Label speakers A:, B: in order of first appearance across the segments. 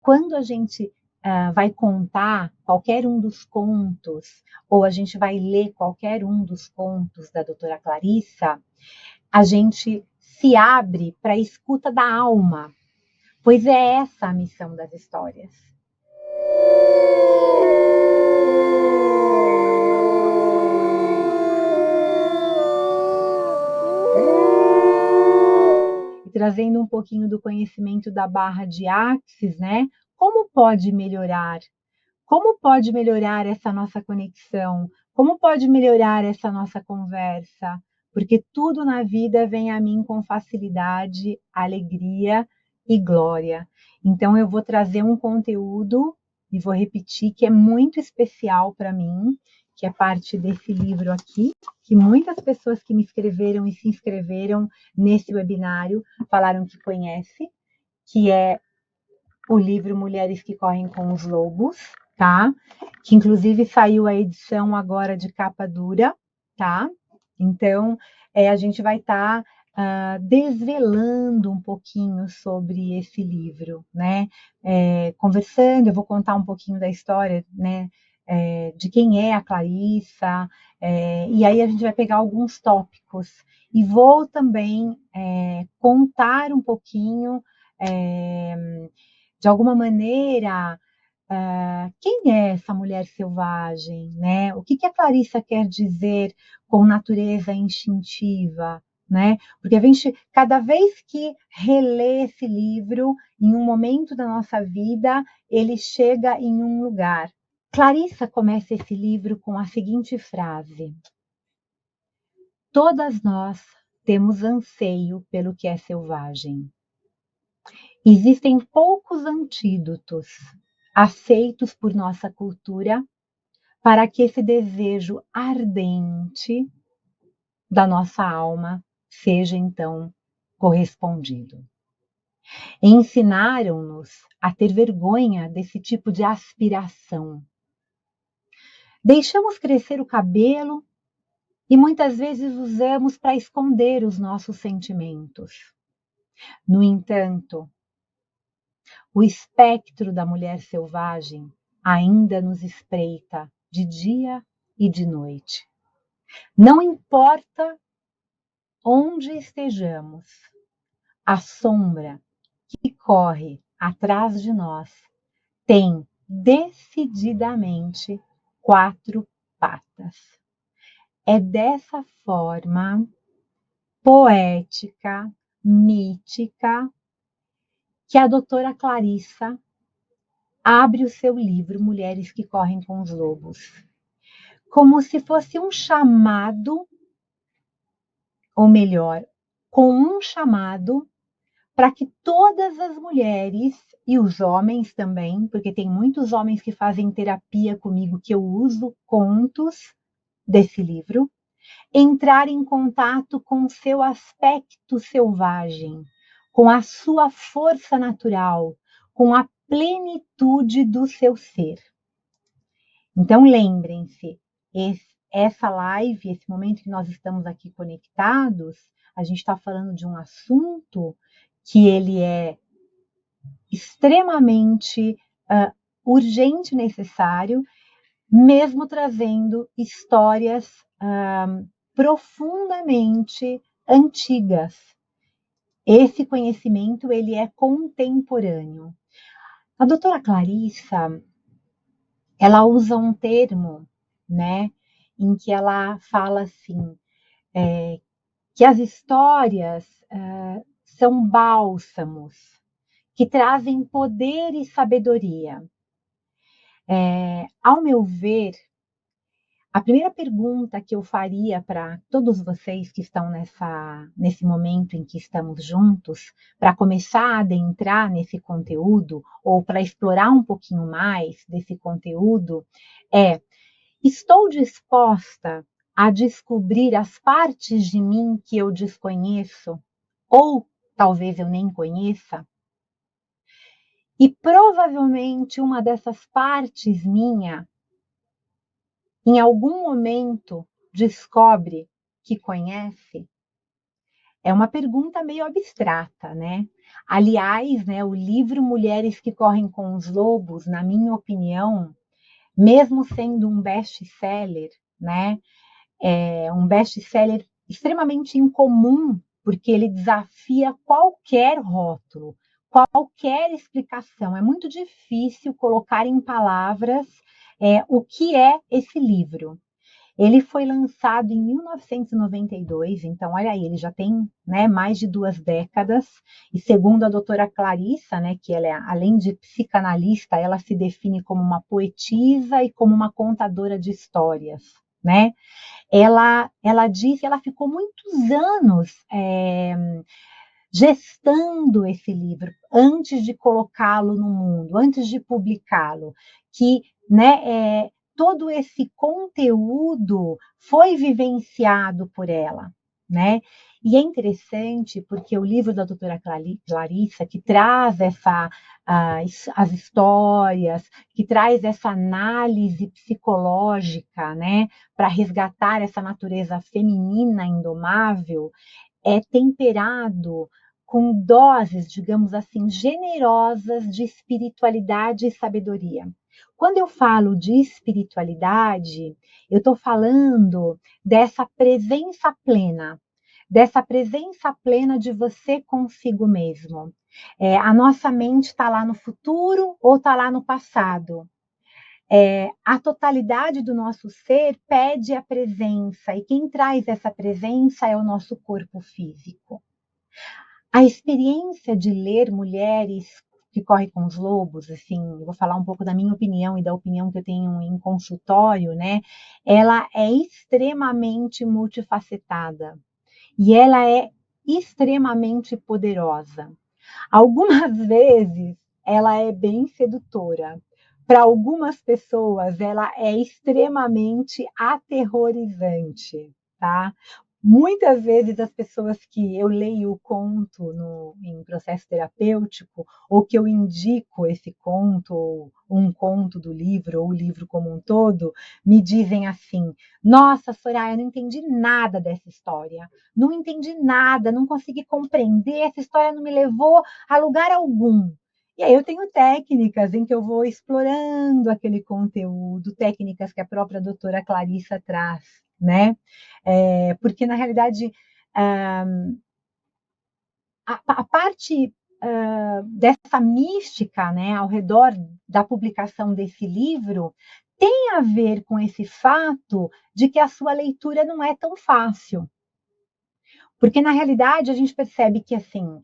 A: quando a gente vai contar qualquer um dos contos, ou a gente vai ler qualquer um dos contos da doutora Clarissa, a gente se abre para a escuta da alma, pois é essa a missão das histórias. E trazendo um pouquinho do conhecimento da barra de Axis, né? Como pode melhorar? Como pode melhorar essa nossa conexão? Como pode melhorar essa nossa conversa? Porque tudo na vida vem a mim com facilidade, alegria e glória. Então eu vou trazer um conteúdo e vou repetir que é muito especial para mim, que é parte desse livro aqui, que muitas pessoas que me escreveram e se inscreveram nesse webinário falaram que conhece, que é o livro Mulheres que Correm com os Lobos, tá? Que inclusive saiu a edição agora de capa dura, tá? Então, a gente vai estar desvelando um pouquinho sobre esse livro, né? Conversando, eu vou contar um pouquinho da história, né? De quem é a Clarissa, e aí a gente vai pegar alguns tópicos. E vou também contar um pouquinho de alguma maneira, quem é essa mulher selvagem, né? O que a Clarissa quer dizer com natureza instintiva, né? Porque a gente, cada vez que relê esse livro, em um momento da nossa vida, ele chega em um lugar. Clarissa começa esse livro com a seguinte frase: todas nós temos anseio pelo que é selvagem. Existem poucos antídotos aceitos por nossa cultura para que esse desejo ardente da nossa alma seja então correspondido. Ensinaram-nos a ter vergonha desse tipo de aspiração. Deixamos crescer o cabelo e muitas vezes usamos para esconder os nossos sentimentos. No entanto, o espectro da mulher selvagem ainda nos espreita de dia e de noite. Não importa onde estejamos, a sombra que corre atrás de nós tem decididamente 4 patas. É dessa forma poética, mítica, que a doutora Clarissa abre o seu livro Mulheres que Correm com os Lobos, como se fosse um chamado, ou melhor, com um chamado para que todas as mulheres e os homens também, porque tem muitos homens que fazem terapia comigo que eu uso contos desse livro, entrar em contato com o seu aspecto selvagem, com a sua força natural, com a plenitude do seu ser. Então, lembrem-se, essa live, esse momento que nós estamos aqui conectados, a gente está falando de um assunto que ele é extremamente urgente e necessário, mesmo trazendo histórias profundamente antigas. Esse conhecimento ele é contemporâneo. A doutora Clarissa, ela usa um termo, né, em que ela fala assim, que as histórias são bálsamos, que trazem poder e sabedoria. Ao meu ver, a primeira pergunta que eu faria para todos vocês que estão nesse momento em que estamos juntos, para começar a adentrar nesse conteúdo, ou para explorar um pouquinho mais desse conteúdo, estou disposta a descobrir as partes de mim que eu desconheço, ou talvez eu nem conheça? E provavelmente uma dessas partes minha, em algum momento, descobre que conhece? É uma pergunta meio abstrata, né? Aliás, né, o livro Mulheres que Correm com os Lobos, na minha opinião, mesmo sendo um best-seller, né, é um best-seller extremamente incomum, porque ele desafia qualquer rótulo, qualquer explicação. É muito difícil colocar em palavras o que é esse livro. Ele foi lançado em 1992, então olha aí, ele já tem, né, mais de 2 décadas. E segundo a doutora Clarissa, né, que ela é, além de psicanalista, ela se define como uma poetisa e como uma contadora de histórias, né? Ela disse que ela ficou muitos anos gestando esse livro antes de colocá-lo no mundo, antes de publicá-lo, que, né, todo esse conteúdo foi vivenciado por ela, né? E é interessante porque o livro da doutora Clarissa, que traz as histórias, que traz essa análise psicológica, né, para resgatar essa natureza feminina indomável, é temperado com doses, digamos assim, generosas de espiritualidade e sabedoria. Quando eu falo de espiritualidade, eu estou falando dessa presença plena de você consigo mesmo. A nossa mente está lá no futuro ou está lá no passado. A totalidade do nosso ser pede a presença, e quem traz essa presença é o nosso corpo físico. A experiência de ler Mulheres que Correm com os Lobos, assim, eu vou falar um pouco da minha opinião e da opinião que eu tenho em consultório, né? Ela é extremamente multifacetada e ela é extremamente poderosa. Algumas vezes ela é bem sedutora. Para algumas pessoas, ela é extremamente aterrorizante, tá? Muitas vezes as pessoas que eu leio o conto em processo terapêutico, ou que eu indico esse conto, ou um conto do livro, ou o livro como um todo, me dizem assim: nossa, Soraya, eu não entendi nada dessa história. Não entendi nada, não consegui compreender, essa história não me levou a lugar algum. E aí eu tenho técnicas em que eu vou explorando aquele conteúdo, técnicas que a própria doutora Clarissa traz, né? Porque, na realidade, a, a parte dessa mística, né, ao redor da publicação desse livro tem a ver com esse fato de que a sua leitura não é tão fácil. Porque, na realidade, a gente percebe que, assim,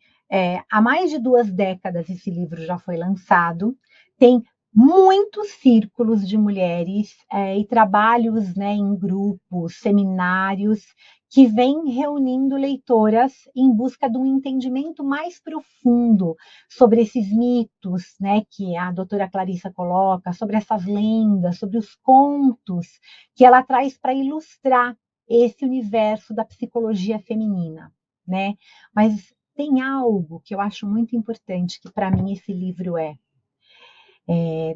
A: há mais de 2 décadas esse livro já foi lançado, tem muitos círculos de mulheres e trabalhos, né, em grupos, seminários, que vêm reunindo leitoras em busca de um entendimento mais profundo sobre esses mitos, né, que a doutora Clarissa coloca, sobre essas lendas, sobre os contos que ela traz para ilustrar esse universo da psicologia feminina, né? Mas tem algo que eu acho muito importante que para mim esse livro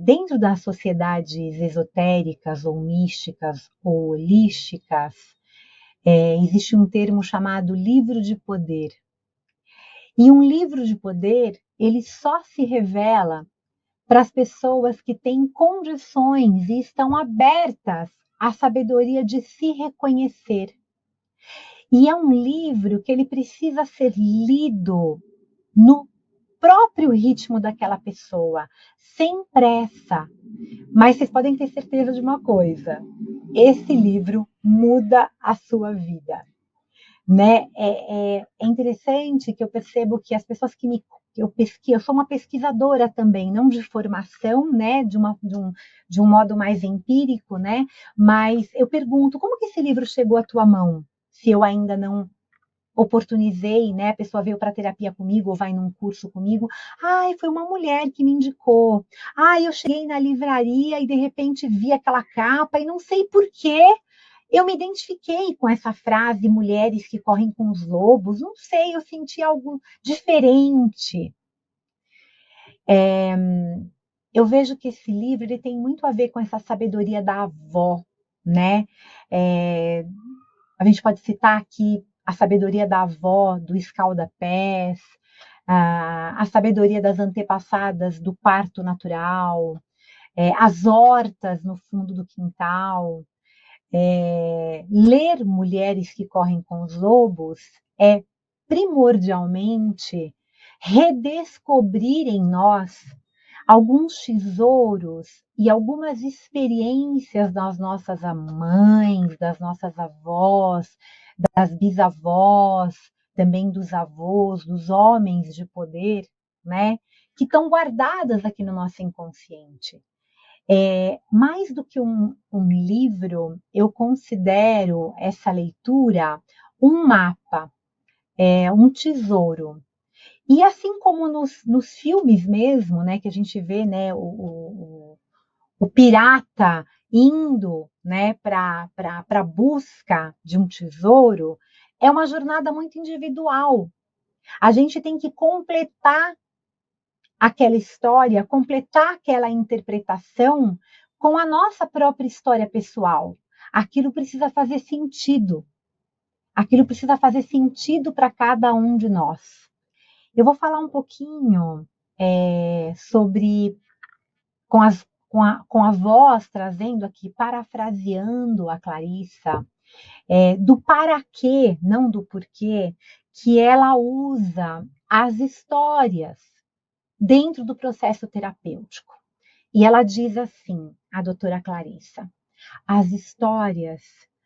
A: dentro das sociedades esotéricas ou místicas ou holísticas, existe um termo chamado livro de poder. E um livro de poder, ele só se revela para as pessoas que têm condições e estão abertas à sabedoria de se reconhecer. E é um livro que ele precisa ser lido no próprio ritmo daquela pessoa, sem pressa. Mas vocês podem ter certeza de uma coisa: esse livro muda a sua vida, né? É interessante que eu percebo que as pessoas eu sou uma pesquisadora também, não de formação, né? De um modo mais empírico, né? Mas eu pergunto, como que esse livro chegou à tua mão? Se eu ainda não oportunizei, né? A pessoa veio para terapia comigo ou vai num curso comigo. Ai, foi uma mulher que me indicou. Ai, eu cheguei na livraria e de repente vi aquela capa e não sei por quê. Eu me identifiquei com essa frase, mulheres que correm com os lobos. Não sei, eu senti algo diferente. Eu vejo que esse livro ele tem muito a ver com essa sabedoria da avó, né? A gente pode citar aqui a sabedoria da avó, do escalda-pés, a sabedoria das antepassadas do parto natural, as hortas no fundo do quintal. Ler Mulheres que Correm com os Lobos é primordialmente redescobrir em nós alguns tesouros e algumas experiências das nossas mães, das nossas avós, das bisavós, também dos avós, dos homens de poder, né? Que estão guardadas aqui no nosso inconsciente. Mais do que um livro, eu considero essa leitura um mapa, um tesouro. E assim como nos filmes mesmo, né, que a gente vê, né, o pirata indo, né, para a busca de um tesouro, é uma jornada muito individual. A gente tem que completar aquela história, completar aquela interpretação com a nossa própria história pessoal. Aquilo precisa fazer sentido. Aquilo precisa fazer sentido para cada um de nós. Eu vou falar um pouquinho sobre, com a voz, trazendo aqui, parafraseando a Clarissa, do para quê, não do porquê, que ela usa as histórias dentro do processo terapêutico. E ela diz assim, a doutora Clarissa: as histórias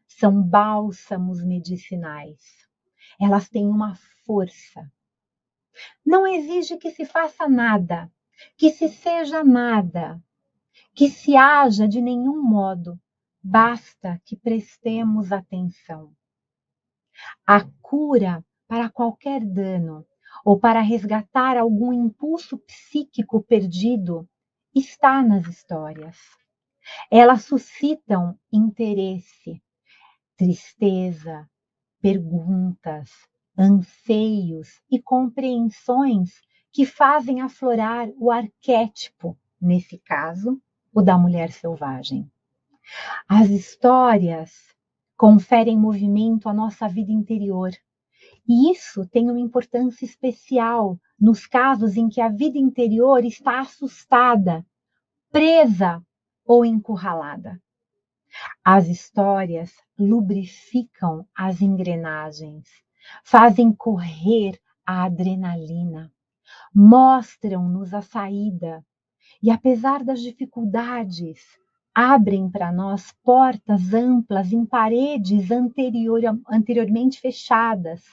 A: são bálsamos medicinais. Elas têm uma força. Não exige que se faça nada, que se seja nada, que se haja de nenhum modo. Basta que prestemos atenção. A cura para qualquer dano ou para resgatar algum impulso psíquico perdido está nas histórias. Elas suscitam interesse, tristeza, perguntas, anseios e compreensões que fazem aflorar o arquétipo, nesse caso, o da mulher selvagem. As histórias conferem movimento à nossa vida interior. E isso tem uma importância especial nos casos em que a vida interior está assustada, presa ou encurralada. As histórias lubrificam as engrenagens, fazem correr a adrenalina, mostram-nos a saída e, apesar das dificuldades, abrem para nós portas amplas em paredes anteriormente fechadas,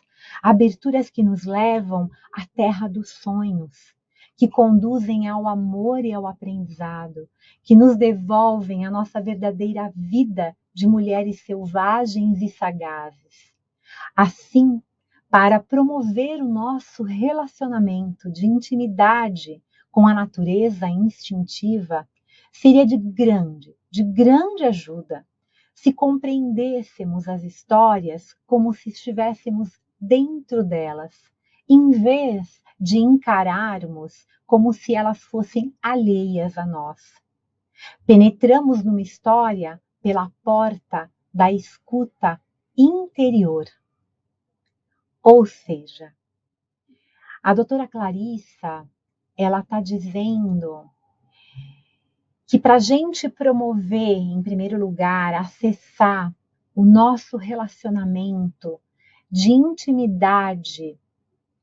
A: aberturas que nos levam à terra dos sonhos, que conduzem ao amor e ao aprendizado, que nos devolvem a nossa verdadeira vida de mulheres selvagens e sagazes. Assim, para promover o nosso relacionamento de intimidade com a natureza instintiva, seria de grande ajuda se compreendêssemos as histórias como se estivéssemos dentro delas, em vez de encararmos como se elas fossem alheias a nós. Penetramos numa história pela porta da escuta interior. Ou seja, a doutora Clarissa, ela está dizendo que para a gente promover, em primeiro lugar, acessar o nosso relacionamento de intimidade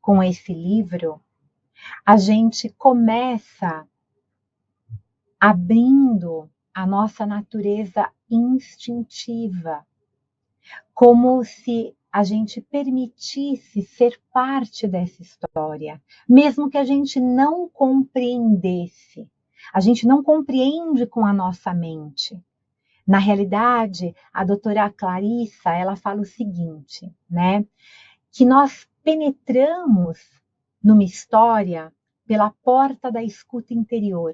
A: com esse livro, a gente começa abrindo a nossa natureza instintiva, como se a gente permitisse ser parte dessa história, mesmo que a gente não compreendesse. A gente não compreende com a nossa mente. Na realidade, a doutora Clarissa, ela fala o seguinte, né? Que nós penetramos numa história pela porta da escuta interior.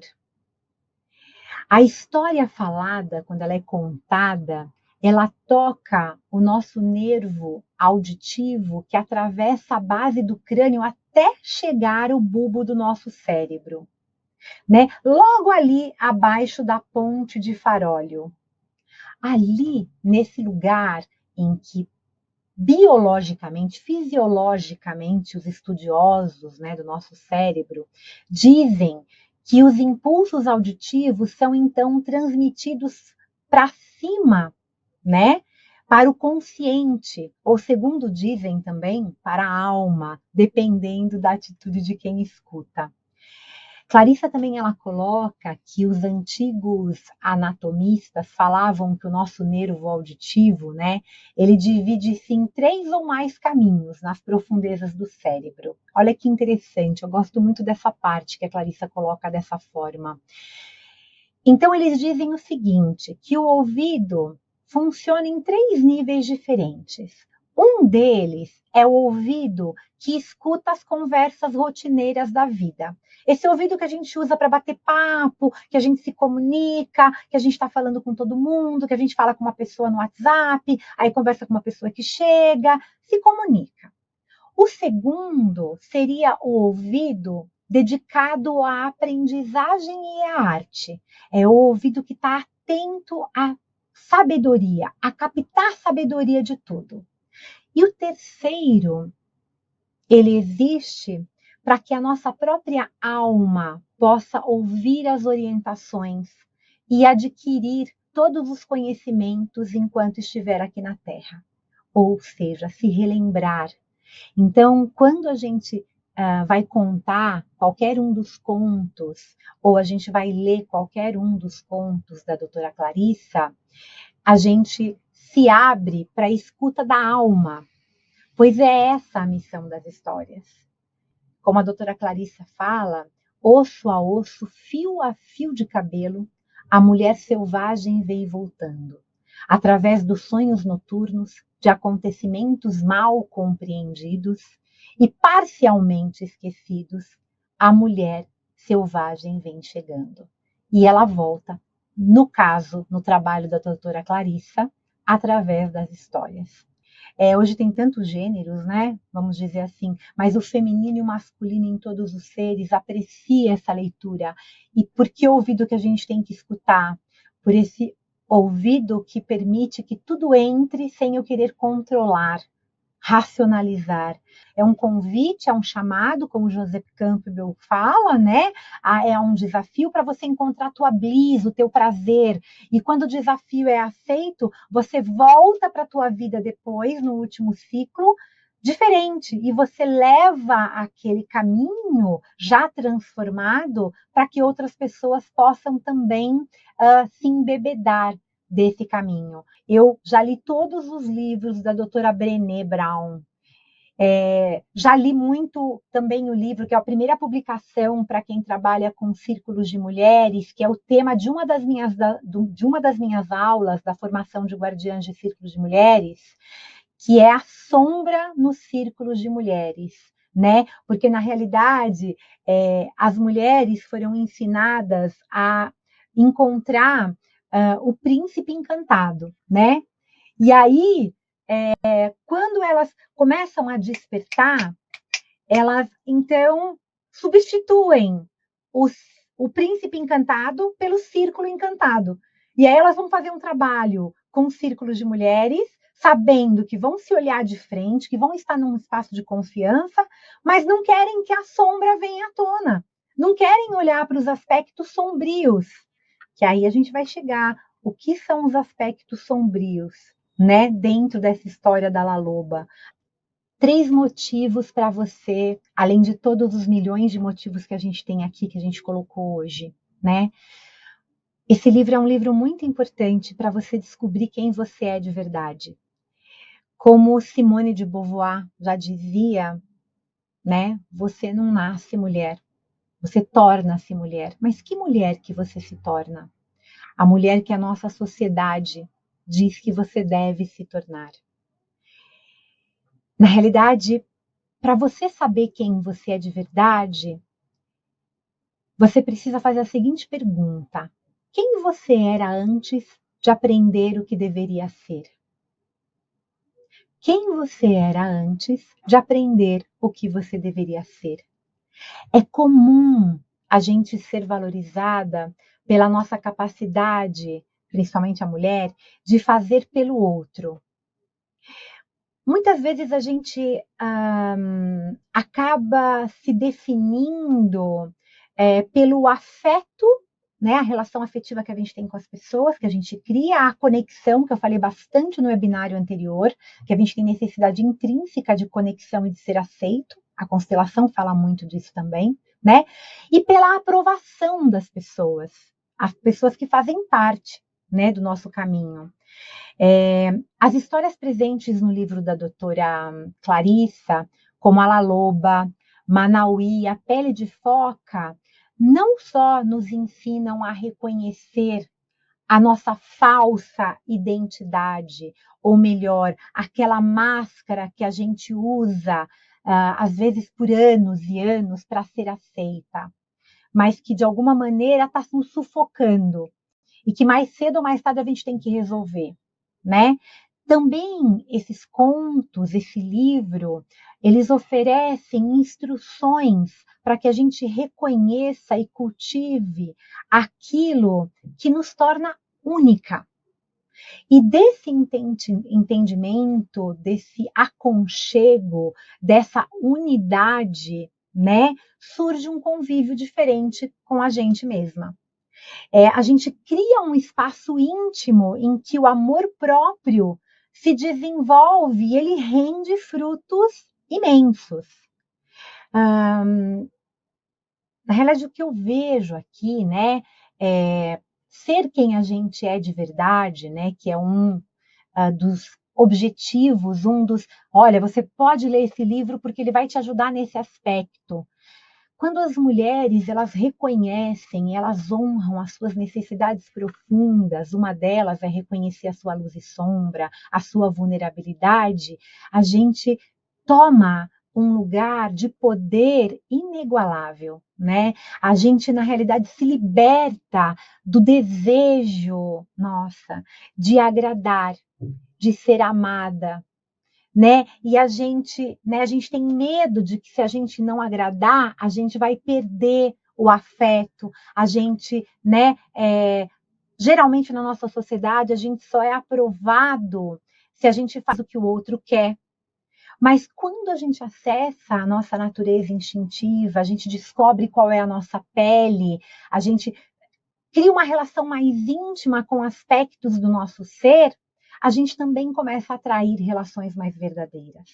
A: A história falada, quando ela é contada, ela toca o nosso nervo auditivo que atravessa a base do crânio até chegar ao bulbo do nosso cérebro, né? Logo ali abaixo da ponte de Farólio. Ali, nesse lugar em que biologicamente, fisiologicamente, os estudiosos, né, do nosso cérebro dizem que os impulsos auditivos são então transmitidos para cima, né? Para o consciente, ou segundo dizem também, para a alma, dependendo da atitude de quem escuta. Clarissa também ela coloca que os antigos anatomistas falavam que o nosso nervo auditivo, né, ele divide-se em 3 ou mais caminhos nas profundezas do cérebro. Olha que interessante, eu gosto muito dessa parte que a Clarissa coloca dessa forma. Então eles dizem o seguinte, que o ouvido funciona em 3 níveis diferentes. Um deles é o ouvido que escuta as conversas rotineiras da vida. Esse ouvido que a gente usa para bater papo, que a gente se comunica, que a gente está falando com todo mundo, que a gente fala com uma pessoa no WhatsApp, aí conversa com uma pessoa que chega, se comunica. O segundo seria o ouvido dedicado à aprendizagem e à arte. É o ouvido que está atento à sabedoria, a captar sabedoria de tudo. E o terceiro, ele existe para que a nossa própria alma possa ouvir as orientações e adquirir todos os conhecimentos enquanto estiver aqui na Terra. Ou seja, se relembrar. Então, quando a gente vai contar qualquer um dos contos, ou a gente vai ler qualquer um dos contos da doutora Clarissa, a gente se abre para a escuta da alma, pois é essa a missão das histórias. Como a doutora Clarissa fala, osso a osso, fio a fio de cabelo, a mulher selvagem veio voltando. Através dos sonhos noturnos, de acontecimentos mal compreendidos e parcialmente esquecidos, a mulher selvagem vem chegando. E ela volta, no caso, no trabalho da doutora Clarissa, através das histórias. Hoje tem tantos gêneros, né? Vamos dizer assim, mas o feminino e o masculino em todos os seres aprecia essa leitura. E por que ouvido que a gente tem que escutar? Por esse ouvido que permite que tudo entre sem eu querer controlar, racionalizar. É um convite, é um chamado, como Joseph Campbell fala, né? É um desafio para você encontrar a tua bliss, o teu prazer. E quando o desafio é aceito, você volta para a tua vida depois, no último ciclo, diferente. E você leva aquele caminho já transformado para que outras pessoas possam também se embebedar desse caminho. Eu já li todos os livros da doutora Brené Brown. Já li muito também o livro, que é a primeira publicação para quem trabalha com círculos de mulheres, que é o tema de uma das minhas aulas da formação de guardiãs de círculos de mulheres, que é a sombra nos círculos de mulheres. Né? Porque, na realidade, as mulheres foram ensinadas a encontrar o príncipe encantado, né? E aí, quando elas começam a despertar, elas então substituem o príncipe encantado pelo círculo encantado. E aí elas vão fazer um trabalho com círculos de mulheres, sabendo que vão se olhar de frente, que vão estar num espaço de confiança, mas não querem que a sombra venha à tona. Não querem olhar para os aspectos sombrios. Que aí a gente vai chegar. O que são os aspectos sombrios, né? Dentro dessa história da La Loba. 3 motivos para você, além de todos os milhões de motivos que a gente tem aqui, que a gente colocou hoje, né? Esse livro é um livro muito importante para você descobrir quem você é de verdade. Como Simone de Beauvoir já dizia, né? Você não nasce mulher, você torna-se mulher. Mas que mulher que você se torna? A mulher que a nossa sociedade diz que você deve se tornar. Na realidade, para você saber quem você é de verdade, você precisa fazer a seguinte pergunta: quem você era antes de aprender o que deveria ser? Quem você era antes de aprender o que você deveria ser? É comum a gente ser valorizada pela nossa capacidade, principalmente a mulher, de fazer pelo outro. muitas vezes a gente acaba se definindo pelo afeto, né, a relação afetiva que a gente tem com as pessoas, que a gente cria, a conexão, que eu falei bastante no webinário anterior, que a gente tem necessidade intrínseca de conexão e de ser aceito, a constelação fala muito disso também, né? E pela aprovação das pessoas, as pessoas que fazem parte, né, do nosso caminho. As histórias presentes no livro da doutora Clarissa, como a La Loba, Manauí, A Pele de Foca, não só nos ensinam a reconhecer a nossa falsa identidade, ou melhor, aquela máscara que a gente usa, às vezes por anos e anos, para ser aceita, mas que de alguma maneira está nos sufocando e que mais cedo ou mais tarde a gente tem que resolver, né? Também esses contos, esse livro, eles oferecem instruções para que a gente reconheça e cultive aquilo que nos torna única. E desse entendimento, desse aconchego, dessa unidade, né, surge um convívio diferente com a gente mesma. A gente cria um espaço íntimo em que o amor próprio se desenvolve e ele rende frutos imensos. Na realidade, o que eu vejo aqui, né, ser quem a gente é de verdade, né, que é um dos objetivos, olha, você pode ler esse livro porque ele vai te ajudar nesse aspecto. Quando as mulheres, elas reconhecem, elas honram as suas necessidades profundas, uma delas é reconhecer a sua luz e sombra, a sua vulnerabilidade, a gente toma um lugar de poder inigualável, né? A gente, na realidade, se liberta do desejo, nossa, de agradar, de ser amada, né? E a gente tem medo de que se a gente não agradar, a gente vai perder o afeto, a gente, né? Geralmente na nossa sociedade a gente só é aprovado se a gente faz o que o outro quer. Mas quando a gente acessa a nossa natureza instintiva, a gente descobre qual é a nossa pele, a gente cria uma relação mais íntima com aspectos do nosso ser, a gente também começa a atrair relações mais verdadeiras.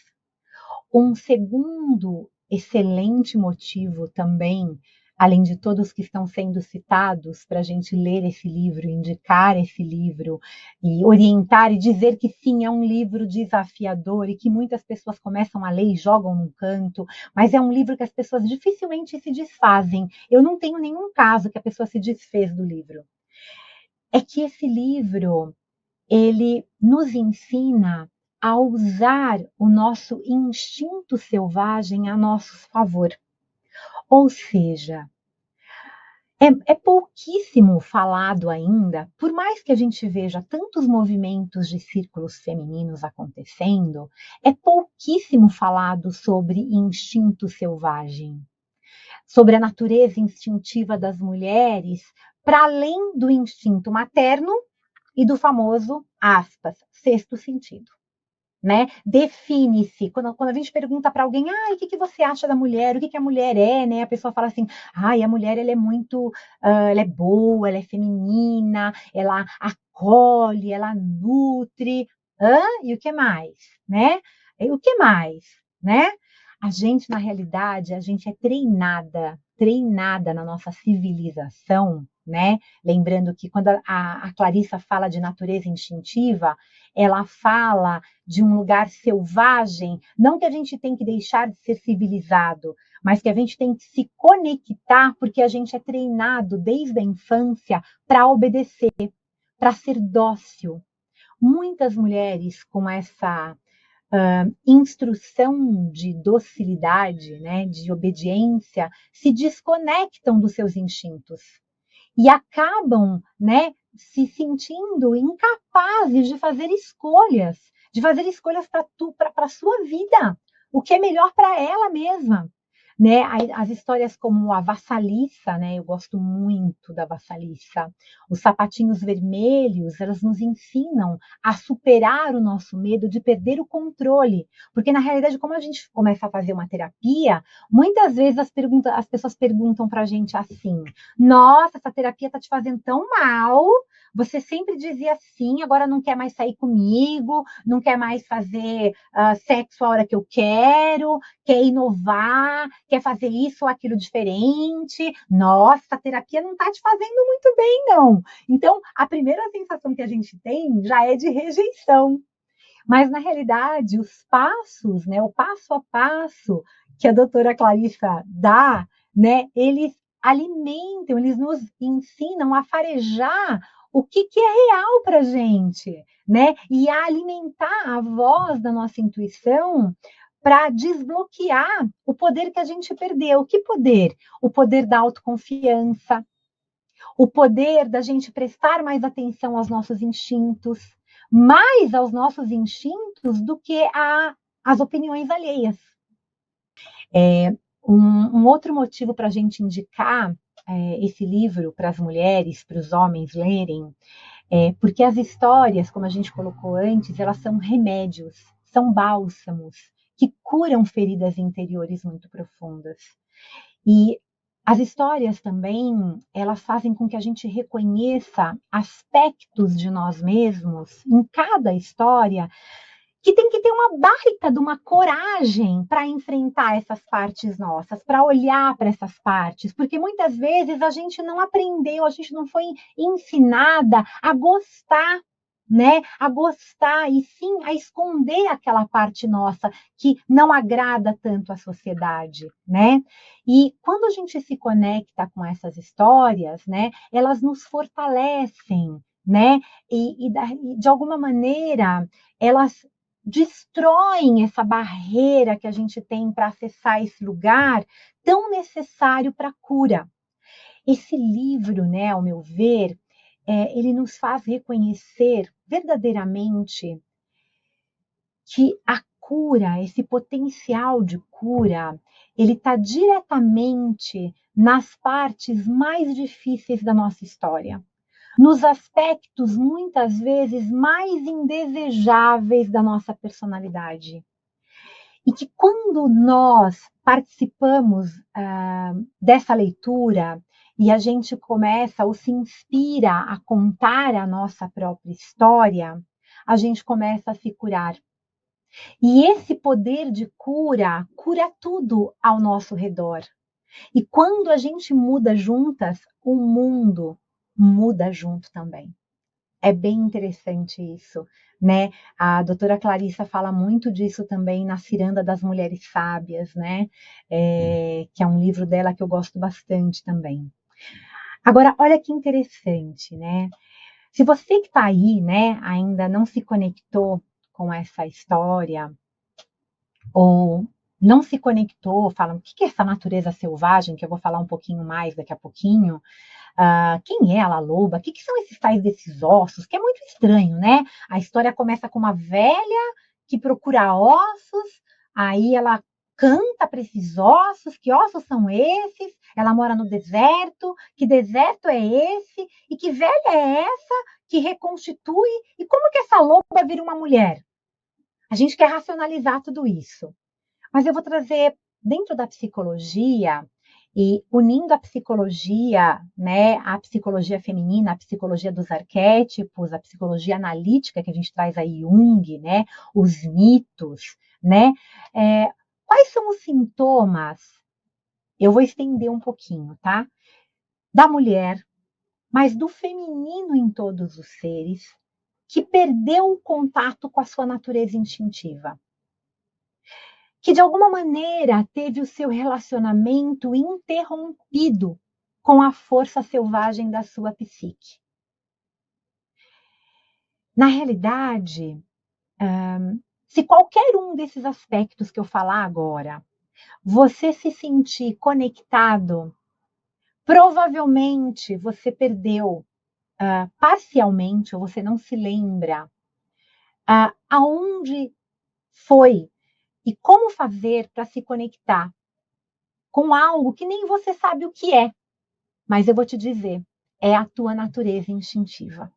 A: Um segundo excelente motivo também, além de todos que estão sendo citados para a gente ler esse livro, indicar esse livro e orientar e dizer que sim, é um livro desafiador e que muitas pessoas começam a ler e jogam num canto, mas é um livro que as pessoas dificilmente se desfazem. Eu não tenho nenhum caso que a pessoa se desfez do livro. É que esse livro ele nos ensina a usar o nosso instinto selvagem a nosso favor. Ou seja, é pouquíssimo falado ainda, por mais que a gente veja tantos movimentos de círculos femininos acontecendo, é pouquíssimo falado sobre instinto selvagem, sobre a natureza instintiva das mulheres, para além do instinto materno e do famoso, aspas, sexto sentido. Né? Define-se. Quando a gente pergunta para alguém, o que você acha da mulher? O que a mulher é? Né? A pessoa fala assim, a mulher ela é muito, ela é boa, ela é feminina, ela acolhe, ela nutre. E o que mais? Né? E o que mais? Né? A gente, na realidade, a gente é treinada na nossa civilização, né? Lembrando que quando a Clarissa fala de natureza instintiva, ela fala de um lugar selvagem, não que a gente tem que deixar de ser civilizado, mas que a gente tem que se conectar, porque a gente é treinado desde a infância para obedecer, para ser dócil. Muitas mulheres com essa instrução de docilidade, né, de obediência, se desconectam dos seus instintos e acabam, né, se sentindo incapazes de fazer escolhas para a sua vida, o que é melhor para ela mesma. né? As histórias como a Vassaliça, né? Eu gosto muito da Vassaliça. Os sapatinhos vermelhos, elas nos ensinam a superar o nosso medo de perder o controle. Porque, na realidade, como a gente começa a fazer uma terapia, muitas vezes as pessoas perguntam para a gente assim: nossa, essa terapia está te fazendo tão mal. Você sempre dizia sim, agora não quer mais sair comigo, não quer mais fazer sexo a hora que eu quero, quer inovar, quer fazer isso ou aquilo diferente. Nossa, a terapia não está te fazendo muito bem, não. Então, a primeira sensação que a gente tem já é de rejeição. Mas, na realidade, os passos, né, o passo a passo que a doutora Clarissa dá, né, eles alimentam, eles nos ensinam a farejar o que é real para a gente, né? E a alimentar a voz da nossa intuição para desbloquear o poder que a gente perdeu. Que poder? O poder da autoconfiança, o poder da gente prestar mais atenção aos nossos instintos, mais aos nossos instintos do que às opiniões alheias. Um outro motivo para a gente indicar esse livro para as mulheres, para os homens lerem, porque as histórias, como a gente colocou antes, elas são remédios, são bálsamos que curam feridas interiores muito profundas. E as histórias também, elas fazem com que a gente reconheça aspectos de nós mesmos em cada história que tem que ter uma baita de uma coragem para enfrentar essas partes nossas, para olhar para essas partes, porque muitas vezes a gente não aprendeu, a gente não foi ensinada a gostar, né? A gostar e sim a esconder aquela parte nossa que não agrada tanto à sociedade, né? E quando a gente se conecta com essas histórias, né, elas nos fortalecem, né? E de alguma maneira elas destroem essa barreira que a gente tem para acessar esse lugar tão necessário para a cura. Esse livro, né, ao meu ver, ele nos faz reconhecer verdadeiramente que a cura, esse potencial de cura, ele está diretamente nas partes mais difíceis da nossa história, nos aspectos muitas vezes mais indesejáveis da nossa personalidade. E que quando nós participamos dessa leitura e a gente começa ou se inspira a contar a nossa própria história, a gente começa a se curar. E esse poder de cura, cura tudo ao nosso redor. E quando a gente muda juntas, o mundo muda junto também. É bem interessante isso, né? A doutora Clarissa fala muito disso também na Ciranda das Mulheres Sábias, né? Que é um livro dela que eu gosto bastante também. Agora, olha que interessante, né? Se você que está aí, né, ainda não se conectou com essa história, ou não se conectou, falam, o que é essa natureza selvagem, que eu vou falar um pouquinho mais daqui a pouquinho, quem é a Loba? O que são esses tais desses ossos? Que é muito estranho, né? A história começa com uma velha que procura ossos, aí ela canta para esses ossos, que ossos são esses? Ela mora no deserto, que deserto é esse? E que velha é essa que reconstitui? E como que essa loba vira uma mulher? A gente quer racionalizar tudo isso. Mas eu vou trazer dentro da psicologia e unindo a psicologia, né, a psicologia feminina, a psicologia dos arquétipos, a psicologia analítica que a gente traz aí Jung, né, os mitos, né, quais são os sintomas? Eu vou estender um pouquinho, tá? Da mulher, mas do feminino em todos os seres, que perdeu o contato com a sua natureza instintiva, que de alguma maneira teve o seu relacionamento interrompido com a força selvagem da sua psique. Na realidade, se qualquer um desses aspectos que eu falar agora, você se sentir conectado, provavelmente você perdeu parcialmente, ou você não se lembra aonde foi e como fazer para se conectar com algo que nem você sabe o que é. Mas eu vou te dizer, é a tua natureza instintiva.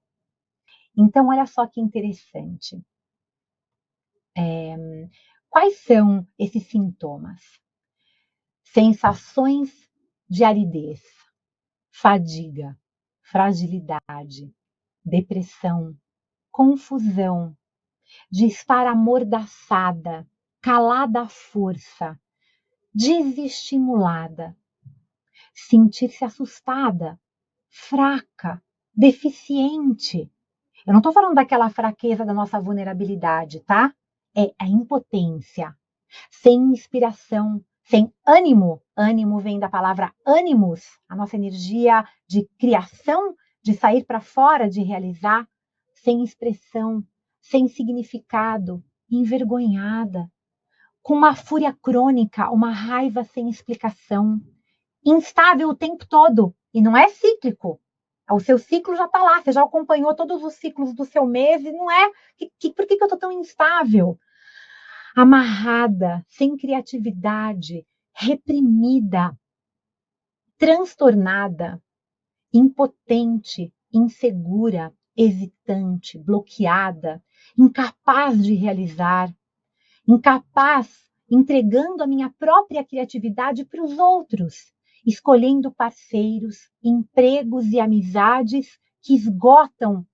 A: Então, olha só que interessante. Quais são esses sintomas? Sensações de aridez, fadiga, fragilidade, depressão, confusão, de estar amordaçada, calada à força, desestimulada, sentir-se assustada, fraca, deficiente. Eu não estou falando daquela fraqueza da nossa vulnerabilidade, tá? É a impotência, sem inspiração, sem ânimo. Ânimo vem da palavra ânimos, a nossa energia de criação, de sair para fora, de realizar, sem expressão, sem significado, envergonhada, com uma fúria crônica, uma raiva sem explicação, instável o tempo todo, e não é cíclico. O seu ciclo já está lá, você já acompanhou todos os ciclos do seu mês, e não é. Por que eu estou tão instável? Amarrada, sem criatividade, reprimida, transtornada, impotente, insegura, hesitante, bloqueada, incapaz de realizar, incapaz, entregando a minha própria criatividade para os outros, escolhendo parceiros, empregos e amizades que esgotam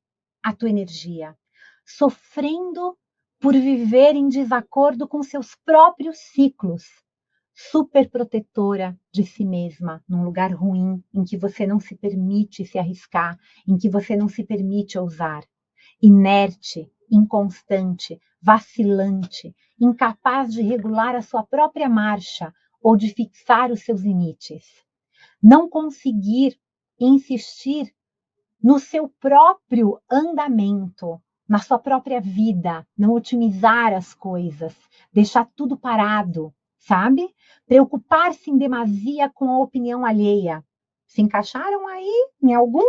A: a tua energia, sofrendo por viver em desacordo com seus próprios ciclos, super protetora de si mesma, num lugar ruim, em que você não se permite se arriscar, em que você não se permite ousar, inerte, inconstante, vacilante, incapaz de regular a sua própria marcha ou de fixar os seus limites. Não conseguir insistir no seu próprio andamento, na sua própria vida, não otimizar as coisas, deixar tudo parado, sabe? Preocupar-se em demasia com a opinião alheia. Se encaixaram aí em algum?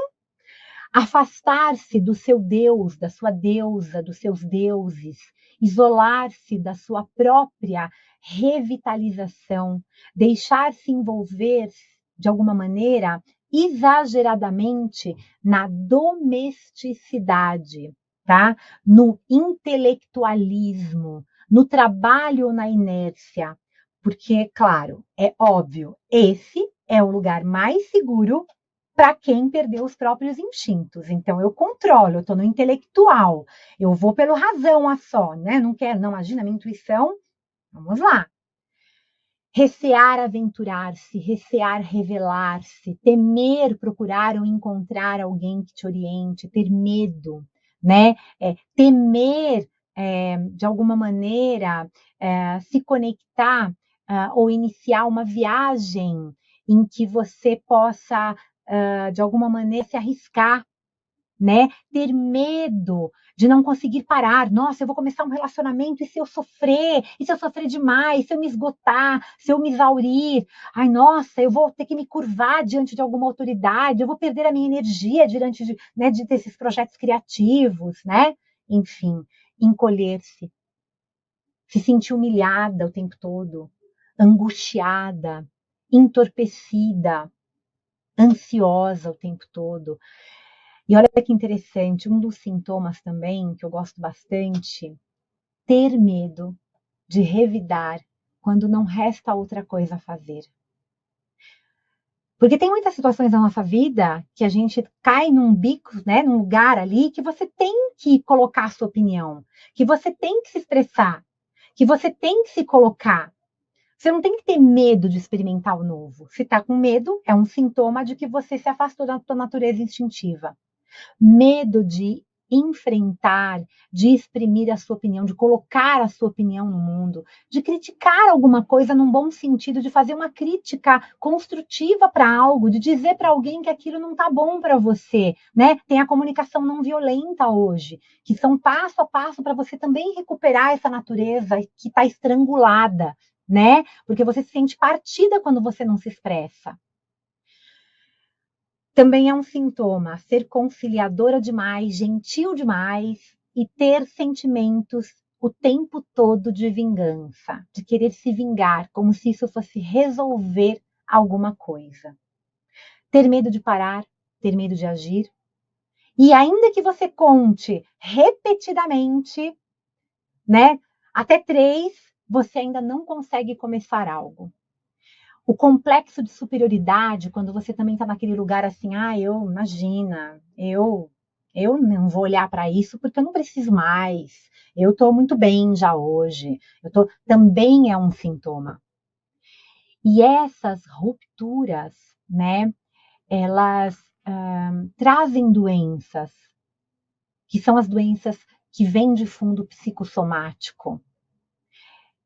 A: Afastar-se do seu Deus, da sua deusa, dos seus deuses, isolar-se da sua própria revitalização, deixar-se envolver de alguma maneira exageradamente na domesticidade, tá? No intelectualismo, no trabalho ou na inércia. Porque, claro, é óbvio, esse é o lugar mais seguro para quem perdeu os próprios instintos. Então, eu controlo, eu estou no intelectual, eu vou pelo razão a só, né? Não quero, não, imagina, minha intuição, vamos lá. Recear aventurar-se, recear revelar-se, temer procurar ou encontrar alguém que te oriente, ter medo, né? Temer, de alguma maneira, se conectar ou iniciar uma viagem em que você possa, de alguma maneira, se arriscar, né? Ter medo de não conseguir parar. Nossa, eu vou começar um relacionamento e se eu sofrer, e se eu sofrer demais, se eu me esgotar, se eu me exaurir, ai, nossa, eu vou ter que me curvar diante de alguma autoridade, eu vou perder a minha energia diante de, né, desses projetos criativos, né? Enfim, encolher-se, se sentir humilhada o tempo todo, angustiada, entorpecida, ansiosa o tempo todo. E olha que interessante, um dos sintomas também, que eu gosto bastante, ter medo de revidar quando não resta outra coisa a fazer. Porque tem muitas situações na nossa vida que a gente cai num bico, né, num lugar ali que você tem que colocar a sua opinião, que você tem que se expressar, que você tem que se colocar. Você não tem que ter medo de experimentar o novo. Se está com medo, é um sintoma de que você se afastou da sua natureza instintiva. Medo de enfrentar, de exprimir a sua opinião, de colocar a sua opinião no mundo, de criticar alguma coisa num bom sentido, de fazer uma crítica construtiva para algo, de dizer para alguém que aquilo não está bom para você, né? Tem a comunicação não violenta hoje, que são passo a passo para você também recuperar essa natureza que está estrangulada, né? Porque você se sente partida quando você não se expressa. Também é um sintoma ser conciliadora demais, gentil demais e ter sentimentos o tempo todo de vingança, de querer se vingar, como se isso fosse resolver alguma coisa. Ter medo de parar, ter medo de agir. E ainda que você conte repetidamente, né, até 3, você ainda não consegue começar algo. O complexo de superioridade, quando você também está naquele lugar assim, imagina, eu não vou olhar para isso porque eu não preciso mais. Eu estou muito bem já hoje. Também é um sintoma. E essas rupturas, né, elas trazem doenças, que são as doenças que vêm de fundo psicossomático.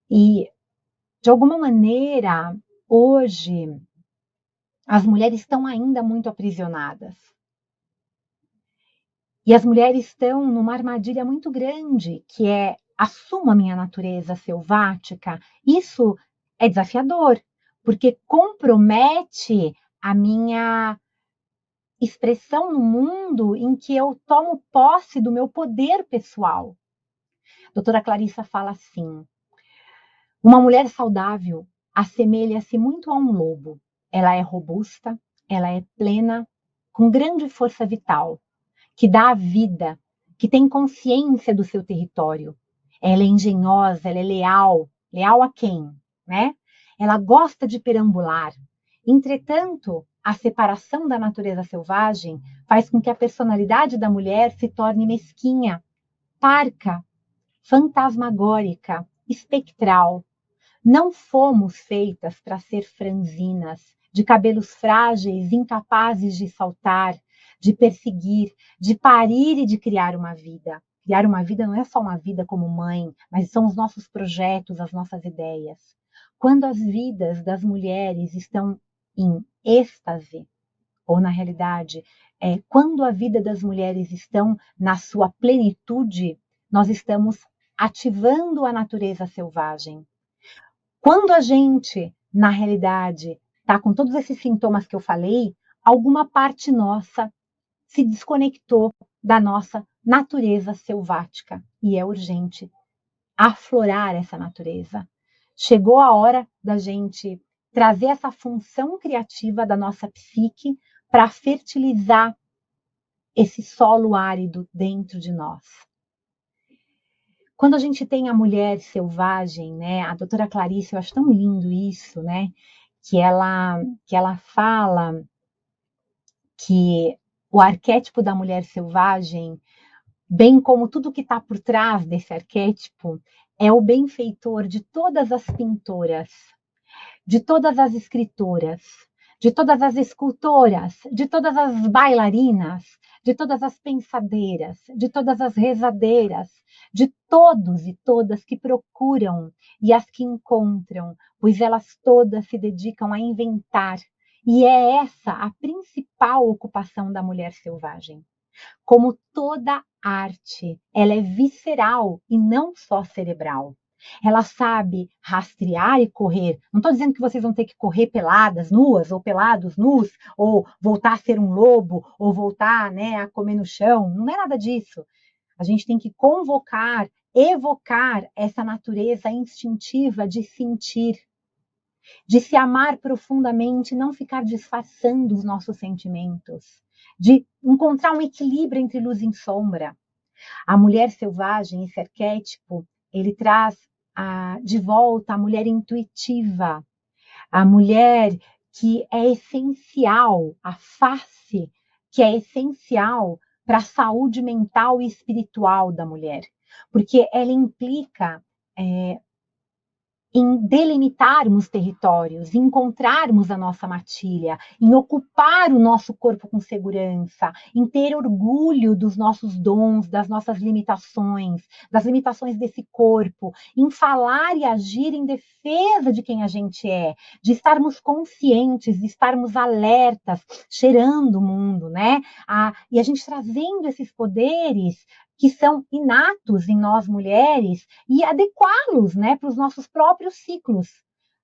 A: E, de alguma maneira, hoje, as mulheres estão ainda muito aprisionadas. E as mulheres estão numa armadilha muito grande, que é assumo a minha natureza selvática. Isso é desafiador, porque compromete a minha expressão no mundo em que eu tomo posse do meu poder pessoal. A doutora Clarissa fala assim: uma mulher saudável assemelha-se muito a um lobo. Ela é robusta, ela é plena, com grande força vital, que dá a vida, que tem consciência do seu território. Ela é engenhosa, ela é leal. Leal a quem? Né? Ela gosta de perambular. Entretanto, a separação da natureza selvagem faz com que a personalidade da mulher se torne mesquinha, parca, fantasmagórica, espectral. Não fomos feitas para ser franzinas, de cabelos frágeis, incapazes de saltar, de perseguir, de parir e de criar uma vida. Criar uma vida não é só uma vida como mãe, mas são os nossos projetos, as nossas ideias. Quando as vidas das mulheres estão em êxtase, ou na realidade, quando a vida das mulheres estão na sua plenitude, nós estamos ativando a natureza selvagem. Quando a gente, na realidade, está com todos esses sintomas que eu falei, alguma parte nossa se desconectou da nossa natureza selvática. E é urgente aflorar essa natureza. Chegou a hora da gente trazer essa função criativa da nossa psique para fertilizar esse solo árido dentro de nós. Quando a gente tem a mulher selvagem, né? A doutora Clarice, eu acho tão lindo isso, né? Que ela fala que o arquétipo da mulher selvagem, bem como tudo que está por trás desse arquétipo, é o benfeitor de todas as pintoras, de todas as escritoras, de todas as escultoras, de todas as bailarinas, de todas as pensadeiras, de todas as rezadeiras, de todos e todas que procuram e as que encontram, pois elas todas se dedicam a inventar. E é essa a principal ocupação da mulher selvagem. Como toda arte, ela é visceral e não só cerebral. Ela sabe rastrear e correr. Não estou dizendo que vocês vão ter que correr peladas, nuas, ou pelados, nus, ou voltar a ser um lobo, ou voltar, né, a comer no chão. Não é nada disso. A gente tem que convocar, evocar essa natureza instintiva de sentir, de se amar profundamente, não ficar disfarçando os nossos sentimentos, de encontrar um equilíbrio entre luz e sombra. A mulher selvagem, esse arquétipo, ele traz de volta a mulher intuitiva, a mulher que é essencial, a face que é essencial para a saúde mental e espiritual da mulher, porque ela implica em delimitarmos territórios, em encontrarmos a nossa matilha, em ocupar o nosso corpo com segurança, em ter orgulho dos nossos dons, das nossas limitações, das limitações desse corpo, em falar e agir em defesa de quem a gente é, de estarmos conscientes, de estarmos alertas, cheirando o mundo, né? E a gente trazendo esses poderes que são inatos em nós mulheres e adequá-los, né, para os nossos próprios ciclos,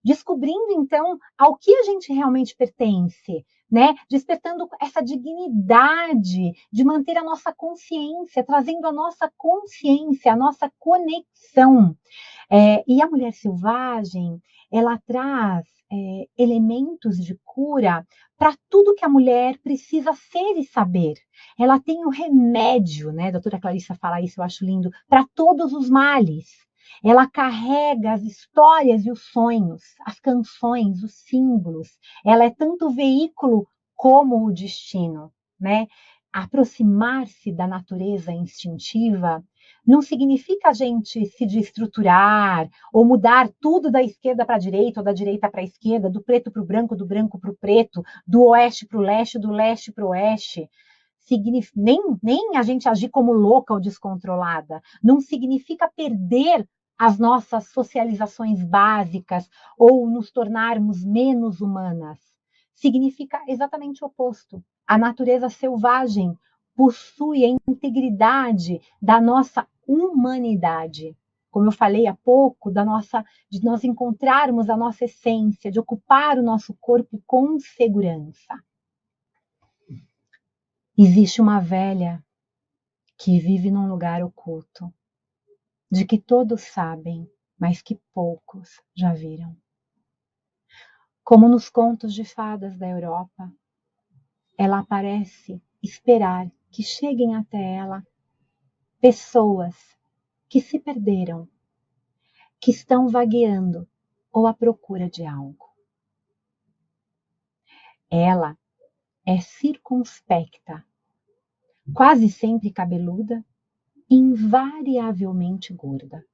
A: descobrindo então ao que a gente realmente pertence, né? Despertando essa dignidade de manter a nossa consciência, trazendo a nossa consciência, a nossa conexão. E a mulher selvagem, ela traz elementos de cura para tudo que a mulher precisa ser e saber. Ela tem o remédio, né? A doutora Clarissa fala isso, eu acho lindo, para todos os males. Ela carrega as histórias e os sonhos, as canções, os símbolos. Ela é tanto o veículo como o destino, né? Aproximar-se da natureza instintiva não significa a gente se destruturar ou mudar tudo da esquerda para a direita ou da direita para a esquerda, do preto para o branco, do branco para o preto, do oeste para o leste, do leste para o oeste. Nem a gente agir como louca ou descontrolada. Não significa perder as nossas socializações básicas ou nos tornarmos menos humanas. Significa exatamente o oposto. A natureza selvagem possui a integridade da nossa humanidade. Como eu falei há pouco, de nós encontrarmos a nossa essência, de ocupar o nosso corpo com segurança. Existe uma velha que vive num lugar oculto, de que todos sabem, mas que poucos já viram. Como nos contos de fadas da Europa, ela parece esperar que cheguem até ela pessoas que se perderam, que estão vagueando ou à procura de algo. Ela é circunspecta, quase sempre cabeluda, invariavelmente gorda,